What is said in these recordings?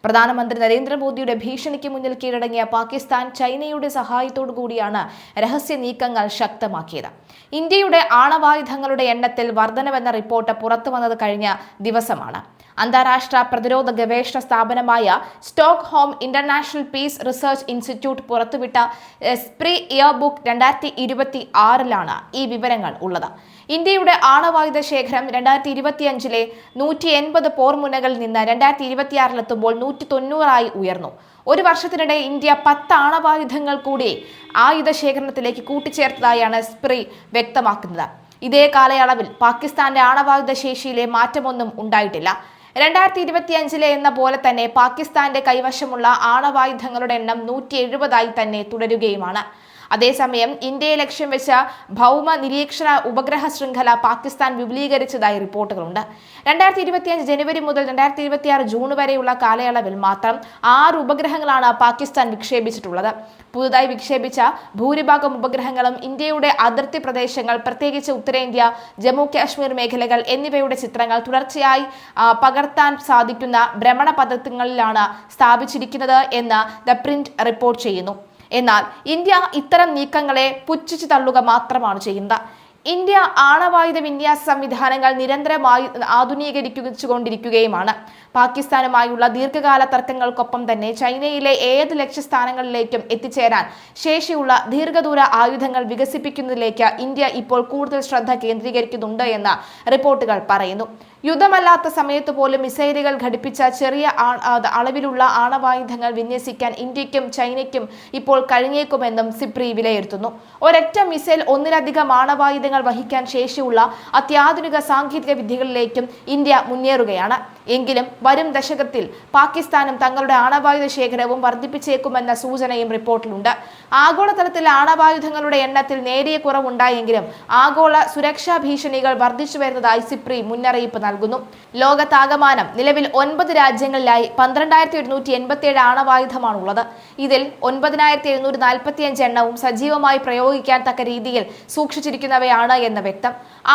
പ്രധാനമന്ത്രി നരേന്ദ്രമോദിയുടെ ഭീഷണിക്ക് മുന്നിൽ കീഴടങ്ങിയ പാകിസ്ഥാൻ ചൈനയുടെ സഹായത്തോടു കൂടിയാണ് രഹസ്യ നീക്കങ്ങൾ ശക്തമാക്കിയത്. ഇന്ത്യയുടെ ആണവായുധങ്ങളുടെ എണ്ണത്തിൽ വർധനവെന്ന റിപ്പോർട്ട് പുറത്തുവന്നത് കഴിഞ്ഞ ദിവസമാണ്. അന്താരാഷ്ട്ര പ്രതിരോധ ഗവേഷണ സ്ഥാപനമായ Stockholm International Peace Research Institute പുറത്തുവിട്ട സ്പ്രീ ഇയർബുക്ക് 2026 ഈ വിവരങ്ങൾ ഉള്ളത്. ഇന്ത്യയുടെ ആണവായുധ ശേഖരം 2025 180 പോർമുനകളിൽ നിന്ന് 2026 190 ഉയർന്നു. ഒരു വർഷത്തിനിടെ ഇന്ത്യ 10 ആണവായുധങ്ങൾ കൂടി ആയുധ ശേഖരണത്തിലേക്ക് കൂട്ടിച്ചേർത്തതായാണ് സ്പ്രീ വ്യക്തമാക്കുന്നത്. ഇതേ കാലയളവിൽ പാകിസ്ഥാന്റെ ആണവായുധ ശേഷിയിലെ മാറ്റമൊന്നും ഉണ്ടായിട്ടില്ല. 2025 എന്ന പോലെ തന്നെ പാകിസ്ഥാന്റെ കൈവശമുള്ള ആണവായുധങ്ങളുടെ എണ്ണം 170 തന്നെ തുടരുകയുമാണ്. അതേസമയം ഇന്ത്യയെ ലക്ഷ്യം വെച്ച ഭൗമ നിരീക്ഷണ ഉപഗ്രഹ ശൃംഖല പാകിസ്ഥാൻ വിപുലീകരിച്ചതായി റിപ്പോർട്ടുകളുണ്ട്. 2025 ജനുവരി മുതൽ 2026 ജൂൺ വരെയുള്ള കാലയളവിൽ മാത്രം 6 ഉപഗ്രഹങ്ങളാണ് പാകിസ്ഥാൻ വിക്ഷേപിച്ചിട്ടുള്ളത്. പുതുതായി വിക്ഷേപിച്ച ഭൂരിഭാഗം ഉപഗ്രഹങ്ങളും ഇന്ത്യയുടെ അതിർത്തി പ്രദേശങ്ങൾ, പ്രത്യേകിച്ച് ഉത്തരേന്ത്യ, ജമ്മു കാശ്മീർ മേഖലകൾ എന്നിവയുടെ ചിത്രങ്ങൾ തുടർച്ചയായി പകർത്താൻ സാധിക്കുന്ന ഭ്രമണപഥങ്ങളിലാണ് സ്ഥാപിച്ചിരിക്കുന്നത് എന്ന് ദ പ്രിന്റ് റിപ്പോർട്ട് ചെയ്യുന്നു. എന്നാൽ ഇന്ത്യ ഇത്തരം നീക്കങ്ങളെ പുച്ഛിച്ചു തള്ളുക മാത്രമാണ് ചെയ്യുന്നത്. ഇന്ത്യ ആണവായുധ വിന്യാസ സംവിധാനങ്ങൾ നിരന്തരമായി ആധുനീകരിച്ചുകൊണ്ടിരിക്കുകയുമാണ്. പാകിസ്ഥാനുമായുള്ള ദീർഘകാല തർക്കങ്ങൾക്കൊപ്പം തന്നെ ചൈനയിലെ ഏത് ലക്ഷ്യസ്ഥാനങ്ങളിലേക്കും എത്തിച്ചേരാൻ ശേഷിയുള്ള ദീർഘദൂര ആയുധങ്ങൾ വികസിപ്പിക്കുന്നതിലേക്ക് ഇന്ത്യ ഇപ്പോൾ കൂടുതൽ ശ്രദ്ധ കേന്ദ്രീകരിക്കുന്നുണ്ട് എന്ന് റിപ്പോർട്ടുകൾ പറയുന്നു. യുദ്ധമല്ലാത്ത സമയത്ത് പോലും മിസൈലുകൾ ഘടിപ്പിച്ച ചെറിയ അളവിലുള്ള ആണവായുധങ്ങൾ വിന്യസിക്കാൻ ഇന്ത്യക്കും ചൈനയ്ക്കും ഇപ്പോൾ കഴിഞ്ഞേക്കുമെന്നും സിപ്രി വിലയിരുത്തുന്നു. ഒരൊറ്റ മിസൈൽ ഒന്നിലധികം ആണവായുധങ്ങൾ വഹിക്കാൻ ശേഷിയുള്ള അത്യാധുനിക സാങ്കേതിക വിദ്യകളിലേക്കും ഇന്ത്യ മുന്നേറുകയാണ്. എങ്കിലും വരും ദശകത്തിൽ പാകിസ്ഥാനും തങ്ങളുടെ ആണവായുധ ശേഖരവും വർദ്ധിപ്പിച്ചേക്കുമെന്ന സൂചനയും റിപ്പോർട്ടിലുണ്ട്. ആഗോളതലത്തിൽ ആണവായുധങ്ങളുടെ എണ്ണത്തിൽ നേരിയ കുറവുണ്ടായെങ്കിലും ആഗോള സുരക്ഷാ ഭീഷണികൾ വർദ്ധിച്ചു വരുന്നതായി സിപ്രി മുന്നറിയിപ്പ് നൽകുന്നു. ലോകത്താകമാനം നിലവിൽ 9 രാജ്യങ്ങളിലായി 12,187 ആണവായുധമാണുള്ളത്. ഇതിൽ 9,745 എണ്ണവും സജീവമായി പ്രയോഗിക്കാൻ തക്ക രീതിയിൽ സൂക്ഷിച്ചിരിക്കുന്നവയാണ് എന്ന് വ്യക്തം.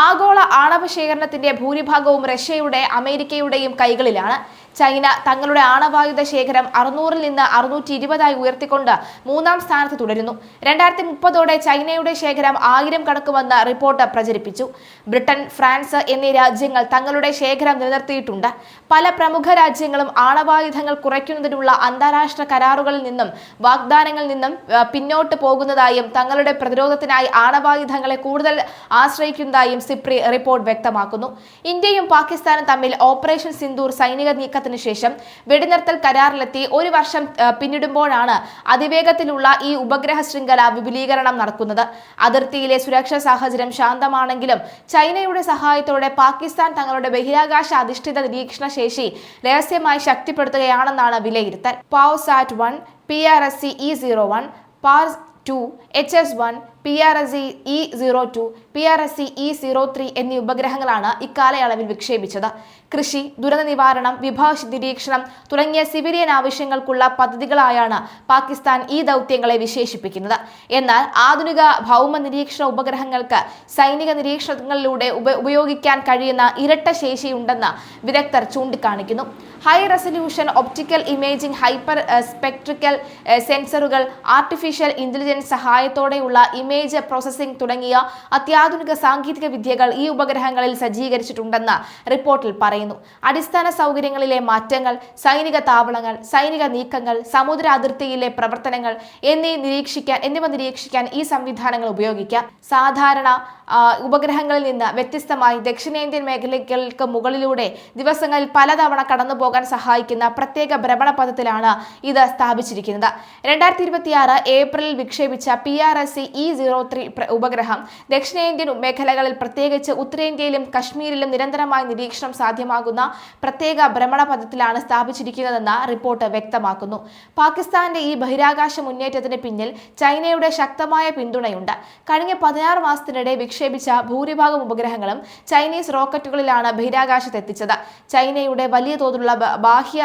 ആഗോള ആണവ ശേഖരണത്തിന്റെ ഭൂരിഭാഗവും റഷ്യയുടെ, അമേരിക്കയുടെയും കൈകളിലാണ്. ചൈന തങ്ങളുടെ ആണവായുധ ശേഖരം 600-ൽ നിന്ന് 620 ഉയർത്തിക്കൊണ്ട് 3-ാം സ്ഥാനത്ത് തുടരുന്നു. 2030 ചൈനയുടെ ശേഖരം 1000 കടക്കുമെന്ന് റിപ്പോർട്ട് പ്രചരിപ്പിച്ചു. ബ്രിട്ടൻ, ഫ്രാൻസ് എന്നീ രാജ്യങ്ങൾ തങ്ങളുടെ ശേഖരം നിലനിർത്തിയിട്ടുണ്ട്. പല പ്രമുഖ രാജ്യങ്ങളും ആണവായുധങ്ങൾ കുറയ്ക്കുന്നതിനുള്ള അന്താരാഷ്ട്ര കരാറുകളിൽ നിന്നും വാഗ്ദാനങ്ങളിൽ നിന്നും പിന്നോട്ട് പോകുന്നതായും തങ്ങളുടെ പ്രതിരോധത്തിനായി ആണവായുധങ്ങളെ കൂടുതൽ ആശ്രയിക്കുന്നതായും സിപ്രി റിപ്പോർട്ട് വ്യക്തമാക്കുന്നു. ഇന്ത്യയും പാകിസ്ഥാനും തമ്മിൽ ഓപ്പറേഷൻ സിന്ദൂർ സൈനിക നീക്ക ശേഷം വെടിനിർത്തൽ കരാറിലെത്തി ഒരു വർഷം പിന്നിടുമ്പോഴാണ് അതിവേഗത്തിലുള്ള ഈ ഉപഗ്രഹ ശൃംഖല വിപുലീകരണം നടക്കുന്നത്. അതിർത്തിയിലെ സുരക്ഷാ സാഹചര്യം ശാന്തമാണെങ്കിലും ചൈനയുടെ സഹായത്തോടെ പാകിസ്ഥാൻ തങ്ങളുടെ ബഹിരാകാശ അധിഷ്ഠിത നിരീക്ഷണ ശേഷി രഹസ്യമായി ശക്തിപ്പെടുത്തുകയാണെന്നാണ് വിലയിരുത്തൽ. PAOSAT-1, PRSE-E01, PARS-2, HS-1, PRSE-E02, PRSE-E03 എന്നീ ഉപഗ്രഹങ്ങളാണ് ഇക്കാലയളവിൽ വിക്ഷേപിച്ചത്. കൃഷി, ദുരന്ത നിവാരണം, വിഭവ നിരീക്ഷണം തുടങ്ങിയ സിവിലിയൻ ആവശ്യങ്ങൾക്കുള്ള പദ്ധതികളായാണ് പാകിസ്ഥാൻ ഈ ദൗത്യങ്ങളെ വിശേഷിപ്പിക്കുന്നത്. എന്നാൽ ആധുനിക ഭൗമ നിരീക്ഷണ ഉപഗ്രഹങ്ങൾക്ക് സൈനിക നിരീക്ഷണങ്ങളിലൂടെ ഉപയോഗിക്കാൻ കഴിയുന്ന ഇരട്ട ശേഷിയുണ്ടെന്ന് വിദഗ്ധർ ചൂണ്ടിക്കാണിക്കുന്നു. High resolution optical imaging, hyper spectral സെൻസറുകൾ, ആർട്ടിഫിഷ്യൽ ഇന്റലിജൻസ് സഹായത്തോടെയുള്ള ഇമേജ് പ്രോസസ്സിംഗ് തുടങ്ങിയ അത്യാധുനിക സാങ്കേതിക വിദ്യകൾ ഈ ഉപഗ്രഹങ്ങളിൽ സജ്ജീകരിച്ചിട്ടുണ്ടെന്ന് റിപ്പോർട്ടിൽ പറയുന്നു. അടിസ്ഥാന സൗകര്യങ്ങളിലെ മാറ്റങ്ങൾ, സൈനിക താവളങ്ങൾ, സൈനിക നീക്കങ്ങൾ, സമുദ്ര അതിർത്തിയിലെ പ്രവർത്തനങ്ങൾ എന്നിവ നിരീക്ഷിക്കാൻ ഈ സംവിധാനങ്ങൾ ഉപയോഗിക്കാം. സാധാരണ ഉപഗ്രഹങ്ങളിൽ നിന്ന് വ്യത്യസ്തമായി ദക്ഷിണേന്ത്യൻ മേഖലകൾക്ക് മുകളിലൂടെ ദിവസങ്ങളിൽ പലതവണ കടന്നുപോകാൻ സഹായിക്കുന്ന പ്രത്യേക ഭ്രമണപഥത്തിലാണ് ഇത് സ്ഥാപിച്ചിരിക്കുന്നത്. 2026 ഏപ്രിലിൽ വിക്ഷേപിച്ച PRSE-E03 ഉപഗ്രഹം ദക്ഷിണേന്ത്യൻ മേഖലകളിൽ, പ്രത്യേകിച്ച് ഉത്തരേന്ത്യയിലും കശ്മീരിലും നിരന്തരമായ നിരീക്ഷണം സാധ്യമാകുന്ന പ്രത്യേക ഭ്രമണപഥത്തിലാണ് സ്ഥാപിച്ചിരിക്കുന്നതെന്ന് റിപ്പോർട്ട് വ്യക്തമാക്കുന്നു. പാകിസ്ഥാന്റെ ഈ ബഹിരാകാശ മുന്നേറ്റത്തിന് പിന്നിൽ ചൈനയുടെ ശക്തമായ പിന്തുണയുണ്ട്. കഴിഞ്ഞ 16 മാസത്തിനിടെ വിക്ഷേപിച്ച ഭൂരിഭാഗം ഉപഗ്രഹങ്ങളും ചൈനീസ് റോക്കറ്റുകളിലാണ് ബഹിരാകാശത്തെത്തിച്ചത്. ചൈനയുടെ വലിയ തോതിലുള്ള ബാഹ്യ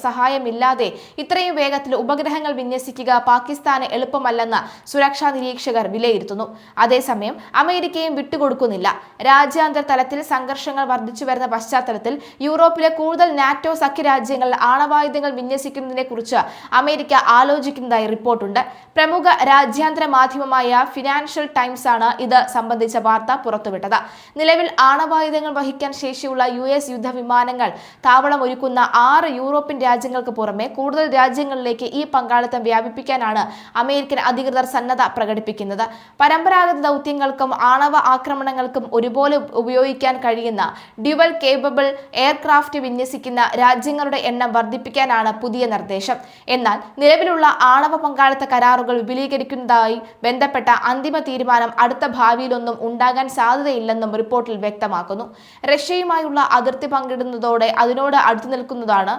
സഹായമില്ലാതെ ഇത്രയും വേഗത്തിൽ ഉപഗ്രഹങ്ങൾ വിന്യസിക്കുക പാകിസ്ഥാന് എളുപ്പമല്ലെന്ന് സുരക്ഷാ നിരീക്ഷകർ വിലയിരുത്തുന്നു. അതേസമയം അമേരിക്കയും വിട്ടുകൊടുക്കുന്നില്ല. രാജ്യാന്തര തലത്തിൽ സംഘർഷങ്ങൾ വർദ്ധിച്ചു വരുന്ന പശ്ചാത്തലത്തിൽ പശ്ചാത്തലത്തിൽ യൂറോപ്പിലെ കൂടുതൽ നാറ്റോ സഖ്യരാജ്യങ്ങൾ ആണവായുധങ്ങൾ വിന്യസിക്കുന്നതിനെ കുറിച്ച് അമേരിക്ക ആലോചിക്കുന്നതായി റിപ്പോർട്ടുണ്ട്. പ്രമുഖ രാജ്യാന്തര മാധ്യമമായ ഫിനാൻഷ്യൽ ടൈംസ് ആണ് ഇത് സംബന്ധിച്ച വാർത്ത പുറത്തുവിട്ടത്. നിലവിൽ ആണവായുധങ്ങൾ വഹിക്കാൻ ശേഷിയുള്ള US യുദ്ധവിമാനങ്ങൾ താവളം ഒരുക്കുന്ന 6 യൂറോപ്യൻ രാജ്യങ്ങൾക്ക് പുറമെ കൂടുതൽ രാജ്യങ്ങളിലേക്ക് ഈ പങ്കാളിത്തം വ്യാപിപ്പിക്കാനാണ് അമേരിക്കൻ അധികൃതർ സന്നദ്ധ പ്രകടിപ്പിക്കുന്നത്. പരമ്പരാഗത ദൗത്യങ്ങൾക്കും ആണവ ആക്രമണങ്ങൾക്കും ഒരുപോലെ ഉപയോഗിക്കാൻ കഴിയുന്ന ഡ്യുവൽ കേപ്പബിൾ എയർക്രാഫ്റ്റ് വിന്യസിക്കുന്ന രാജ്യങ്ങളുടെ എണ്ണം വർദ്ധിപ്പിക്കാനാണ് പുതിയ നിർദ്ദേശം. എന്നാൽ നിലവിലുള്ള ആണവ പങ്കാളിത്ത കരാറുകൾ വിപുലീകരിക്കുന്നതായി ബന്ധപ്പെട്ട അന്തിമ തീരുമാനം അടുത്ത ഭാവിയിലൊന്നും ഉണ്ടാകാൻ സാധ്യതയില്ലെന്നും റിപ്പോർട്ടിൽ വ്യക്തമാക്കുന്നു. റഷ്യയുമായുള്ള അതിർത്തി പങ്കിടുന്നതോടെ അതിനോട് അടുത്തു നിൽക്കുന്നതാണ്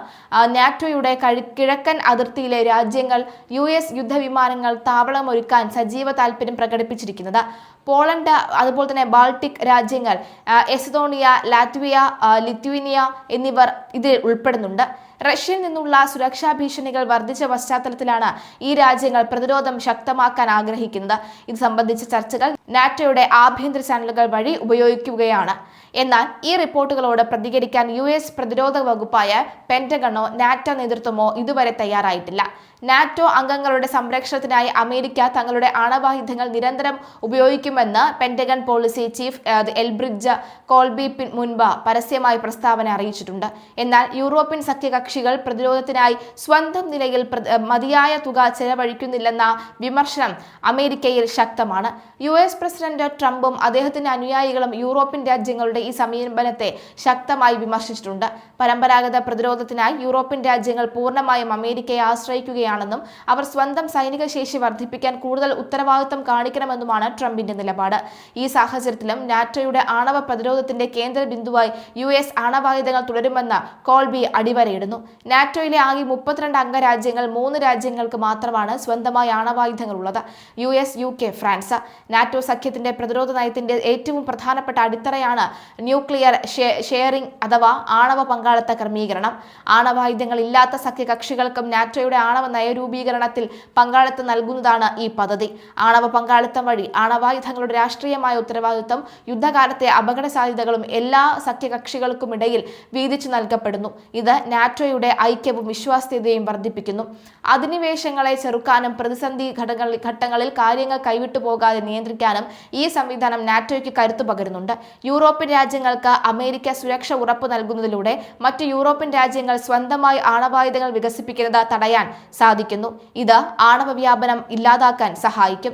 നാറ്റോയുടെ കിഴക്കൻ അതിർത്തിയിലെ രാജ്യങ്ങൾ US യുദ്ധവിമാനങ്ങൾ താവളമൊരുക്കാൻ സജീവ താൽപര്യം പ്രകടിപ്പിച്ചിരിക്കുന്നത്. പോളണ്ട്, അതുപോലെ തന്നെ ബാൾട്ടിക് രാജ്യങ്ങൾ, എസ്തോണിയ, ലാത്വിയ, ലിത്വാനിയ എന്നിവർ ഇതിൽ ഉൾപ്പെടുന്നുണ്ട്. റഷ്യയിൽ നിന്നുള്ള സുരക്ഷാ ഭീഷണികൾ വർദ്ധിച്ച പശ്ചാത്തലത്തിലാണ് ഈ രാജ്യങ്ങൾ പ്രതിരോധം ശക്തമാക്കാൻ ആഗ്രഹിക്കുന്നത്. ഇത് സംബന്ധിച്ച ചർച്ചകൾ നാറ്റോയുടെ ആഭ്യന്തര ചാനലുകൾ വഴി ഉപയോഗിക്കുകയാണ്. എന്നാൽ ഈ റിപ്പോർട്ടുകളോട് പ്രതികരിക്കാൻ US പ്രതിരോധ വകുപ്പായ പെന്റഗണോ നാറ്റോ നേതൃത്വമോ ഇതുവരെ തയ്യാറായിട്ടില്ല. നാറ്റോ അംഗങ്ങളുടെ സംരക്ഷണത്തിനായി അമേരിക്ക തങ്ങളുടെ ആണവായുധങ്ങൾ നിരന്തരം ഉപയോഗിക്കുമെന്ന് pentagon policy chief Elbridge Colby മുൻപ് പരസ്യമായി പ്രസ്താവന അറിയിച്ചിട്ടുണ്ട്. എന്നാൽ യൂറോപ്യൻ സഖ്യകക്ഷികൾ പ്രതിരോധത്തിനായി സ്വന്തം നിലയിൽ മതിയായ തുക ചെലവഴിക്കുന്നില്ലെന്ന വിമർശനം അമേരിക്കയിൽ ശക്തമാണ്. US പ്രസിഡന്റ് ട്രംപും അദ്ദേഹത്തിന്റെ അനുയായികളും യൂറോപ്യൻ രാജ്യങ്ങളുടെ ഈ സമീപനത്തെ ശക്തമായി വിമർശിച്ചിട്ടുണ്ട്. പരമ്പരാഗത പ്രതിരോധത്തിനായി യൂറോപ്യൻ രാജ്യങ്ങൾ പൂർണ്ണമായും അമേരിക്കയെ ആശ്രയിക്കുകയാണെന്നും അവർ സ്വന്തം സൈനിക ശേഷി വർദ്ധിപ്പിക്കാൻ കൂടുതൽ ഉത്തരവാദിത്തം കാണിക്കണമെന്നുമാണ് ട്രംപിന്റെ നിലപാട്. ഈ സാഹചര്യത്തിലും നാറ്റോയുടെ ആണവ പ്രതിരോധത്തിന്റെ കേന്ദ്ര ബിന്ദുവായി US ആണവായുധങ്ങൾ തുടരുമെന്ന് കോൾബി അടിവരയിടുന്നു. നാറ്റോയിലെ ആകെ 32 അംഗരാജ്യങ്ങൾ 3 രാജ്യങ്ങൾക്ക് മാത്രമാണ് സ്വന്തമായി ആണവായുധങ്ങൾ ഉള്ളത്: US, UK, ഫ്രാൻസ്. നാറ്റോ സഖ്യത്തിന്റെ പ്രതിരോധ നയത്തിന്റെ ഏറ്റവും പ്രധാനപ്പെട്ട അടിത്തറയാണ് ന്യൂക്ലിയർ ഷെയറിംഗ് അഥവാ ആണവ പങ്കാളിത്ത ക്രമീകരണം. ആണവായുധങ്ങൾ ഇല്ലാത്ത സഖ്യകക്ഷികൾക്കും നാറ്റോയുടെ ആണവ നയരൂപീകരണത്തിൽ പങ്കാളിത്തം നൽകുന്നതാണ് ഈ പദ്ധതി. ആണവ പങ്കാളിത്തം വഴി ആണവായുധങ്ങളുടെ രാഷ്ട്രീയമായ ഉത്തരവാദിത്വം, യുദ്ധകാലത്തെ അപകട സാധ്യതകളും എല്ലാ സഖ്യകക്ഷികൾക്കുമിടയിൽ വീതിച്ചു നൽകപ്പെടുന്നു. ഇത് നാറ്റോയുടെ ഐക്യവും വിശ്വാസ്യതയും വർദ്ധിപ്പിക്കുന്നു. അധിനിവേശങ്ങളെ ചെറുക്കാനും പ്രതിസന്ധി ഘട്ടങ്ങളിൽ കാര്യങ്ങൾ കൈവിട്ടു പോകാതെ നിയന്ത്രിക്കാനും ഈ സംവിധാനം നാറ്റോയ്ക്ക് കരുത്തു പകരുന്നുണ്ട്. യൂറോപ്യൻ രാജ്യങ്ങൾക്ക് അമേരിക്ക സുരക്ഷ ഉറപ്പു നൽകുന്നതിലൂടെ മറ്റ് യൂറോപ്യൻ രാജ്യങ്ങൾ സ്വന്തമായി ആണവായുധങ്ങൾ വികസിപ്പിക്കുന്നത് തടയാൻ സാധിക്കുന്നു. ഇത് ആണവ വ്യാപനം ഇല്ലാതാക്കാൻ സഹായിക്കും.